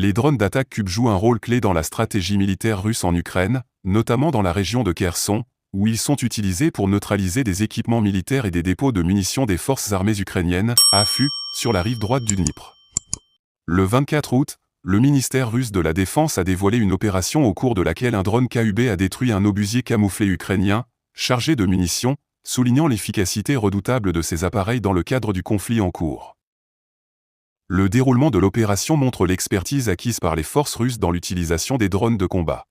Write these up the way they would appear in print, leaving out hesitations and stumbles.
Les drones d'attaque cube jouent un rôle clé dans la stratégie militaire russe en Ukraine, notamment dans la région de Kherson, où ils sont utilisés pour neutraliser des équipements militaires et des dépôts de munitions des forces armées ukrainiennes, AFU, sur la rive droite du Dniepr. Le 24 août, le ministère russe de la Défense a dévoilé une opération au cours de laquelle un drone KUB a détruit un obusier camouflé ukrainien, chargé de munitions, soulignant l'efficacité redoutable de ces appareils dans le cadre du conflit en cours. Le déroulement de l'opération montre l'expertise acquise par les forces russes dans l'utilisation des drones de combat.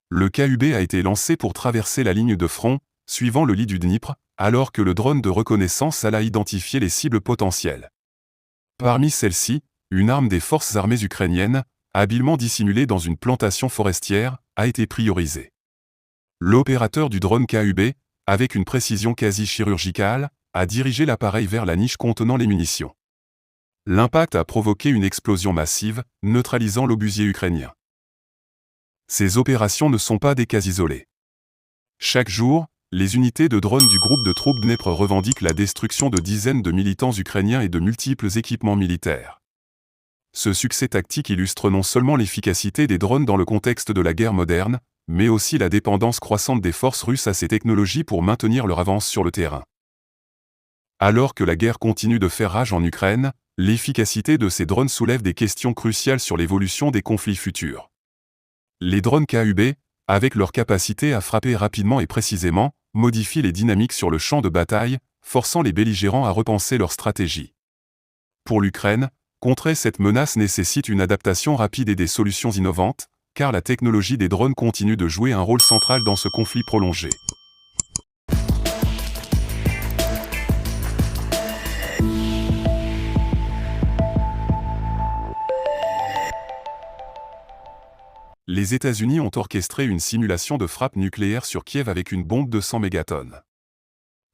Le KUB a été lancé pour traverser la ligne de front, suivant le lit du Dniepr, alors que le drone de reconnaissance alla identifier les cibles potentielles. Parmi celles-ci, une arme des forces armées ukrainiennes, habilement dissimulée dans une plantation forestière, a été priorisée. L'opérateur du drone KUB, avec une précision quasi chirurgicale, a dirigé l'appareil vers la niche contenant les munitions. L'impact a provoqué une explosion massive, neutralisant l'obusier ukrainien. Ces opérations ne sont pas des cas isolés. Chaque jour, les unités de drones du groupe de troupes Dnepr revendiquent la destruction de dizaines de militants ukrainiens et de multiples équipements militaires. Ce succès tactique illustre non seulement l'efficacité des drones dans le contexte de la guerre moderne, mais aussi la dépendance croissante des forces russes à ces technologies pour maintenir leur avance sur le terrain. Alors que la guerre continue de faire rage en Ukraine, l'efficacité de ces drones soulève des questions cruciales sur l'évolution des conflits futurs. Les drones KUB, avec leur capacité à frapper rapidement et précisément, modifient les dynamiques sur le champ de bataille, forçant les belligérants à repenser leur stratégie. Pour l'Ukraine, contrer cette menace nécessite une adaptation rapide et des solutions innovantes, car la technologie des drones continue de jouer un rôle central dans ce conflit prolongé. Les États-Unis ont orchestré une simulation de frappe nucléaire sur Kiev avec une bombe de 100 mégatonnes.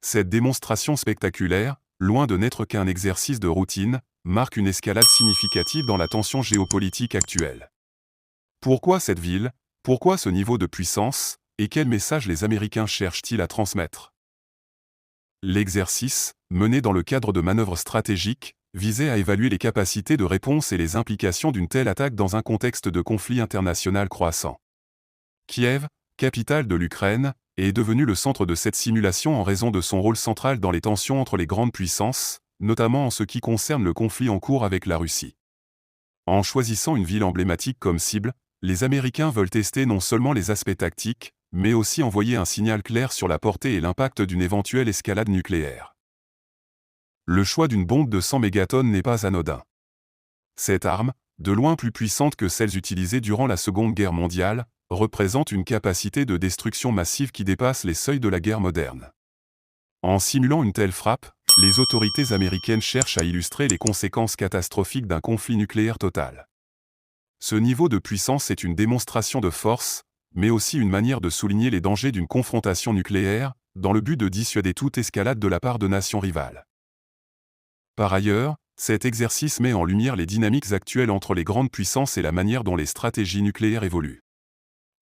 Cette démonstration spectaculaire, loin de n'être qu'un exercice de routine, marque une escalade significative dans la tension géopolitique actuelle. Pourquoi cette ville? Pourquoi ce niveau de puissance? Et quel message les Américains cherchent-ils à transmettre? L'exercice, mené dans le cadre de manœuvres stratégiques, visait à évaluer les capacités de réponse et les implications d'une telle attaque dans un contexte de conflit international croissant. Kiev, capitale de l'Ukraine, est devenue le centre de cette simulation en raison de son rôle central dans les tensions entre les grandes puissances, notamment en ce qui concerne le conflit en cours avec la Russie. En choisissant une ville emblématique comme cible, les Américains veulent tester non seulement les aspects tactiques, mais aussi envoyer un signal clair sur la portée et l'impact d'une éventuelle escalade nucléaire. Le choix d'une bombe de 100 mégatonnes n'est pas anodin. Cette arme, de loin plus puissante que celles utilisées durant la Seconde Guerre mondiale, représente une capacité de destruction massive qui dépasse les seuils de la guerre moderne. En simulant une telle frappe, les autorités américaines cherchent à illustrer les conséquences catastrophiques d'un conflit nucléaire total. Ce niveau de puissance est une démonstration de force, mais aussi une manière de souligner les dangers d'une confrontation nucléaire, dans le but de dissuader toute escalade de la part de nations rivales. Par ailleurs, cet exercice met en lumière les dynamiques actuelles entre les grandes puissances et la manière dont les stratégies nucléaires évoluent.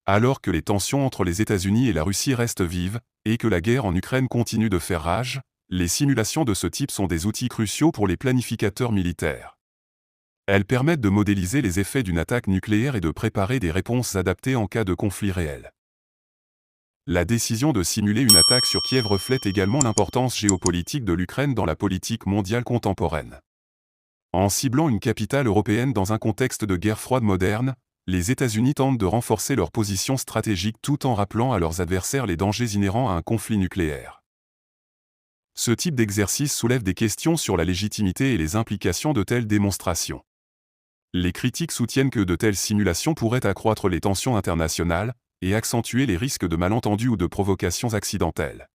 Alors que les tensions entre les États-Unis et la Russie restent vives, et que la guerre en Ukraine continue de faire rage, les simulations de ce type sont des outils cruciaux pour les planificateurs militaires. Elles permettent de modéliser les effets d'une attaque nucléaire et de préparer des réponses adaptées en cas de conflit réel. La décision de simuler une attaque sur Kiev reflète également l'importance géopolitique de l'Ukraine dans la politique mondiale contemporaine. En ciblant une capitale européenne dans un contexte de guerre froide moderne, les États-Unis tentent de renforcer leur position stratégique tout en rappelant à leurs adversaires les dangers inhérents à un conflit nucléaire. Ce type d'exercice soulève des questions sur la légitimité et les implications de telles démonstrations. Les critiques soutiennent que de telles simulations pourraient accroître les tensions internationales et accentuer les risques de malentendus ou de provocations accidentelles.